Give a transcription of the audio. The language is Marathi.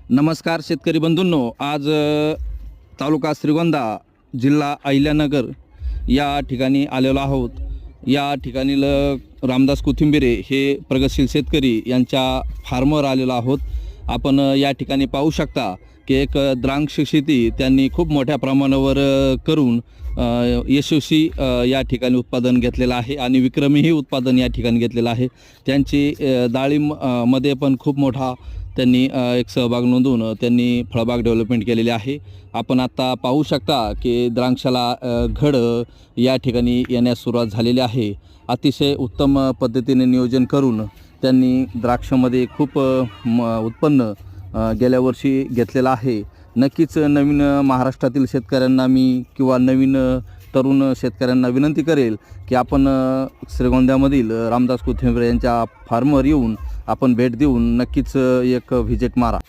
नमस्कार शेतकरी बंधूंनो, आज तालुका श्रीगोंदा, जिल्हा अहिल्यानगर या ठिकाणी आलेलो आहोत। या ठिकाणी रामदास कोथिंबिरे हे प्रगतशील शेतकरी यांच्या फार्मवर आलेलो आहोत। आपण या ठिकाणी पाहू शकता की एक द्राक्ष शेती त्यांनी खूप मोठ्या प्रमाणावर करून यशस्वी या ठिकाणी उत्पादन घेतलेलं आहे आणि विक्रमीही उत्पादन या ठिकाणी घेतलेलं आहे। त्यांची डाळिंब मध्ये पण खूप मोठा त्यांनी एक सहभाग नोंदवून त्यांनी फळबाग डेव्हलपमेंट केलेली आहे। आपण आता पाहू शकता की द्राक्षाला घड या ठिकाणी येण्यास सुरुवात झालेली आहे। अतिशय उत्तम पद्धतीने नियोजन करून त्यांनी द्राक्षामध्ये खूप उत्पन्न गेल्या वर्षी घेतलेलं आहे। नक्कीच नवीन महाराष्ट्रातील शेतकऱ्यांना मी किंवा नवीन तरुण शेतकऱ्यांना विनंती करेल की आपण श्रीगोंद्यामधील रामदास कोथिंबिरे यांच्या फार्मवर येऊन आपण भेट देऊन नक्कीच एक व्हिजिट मारा।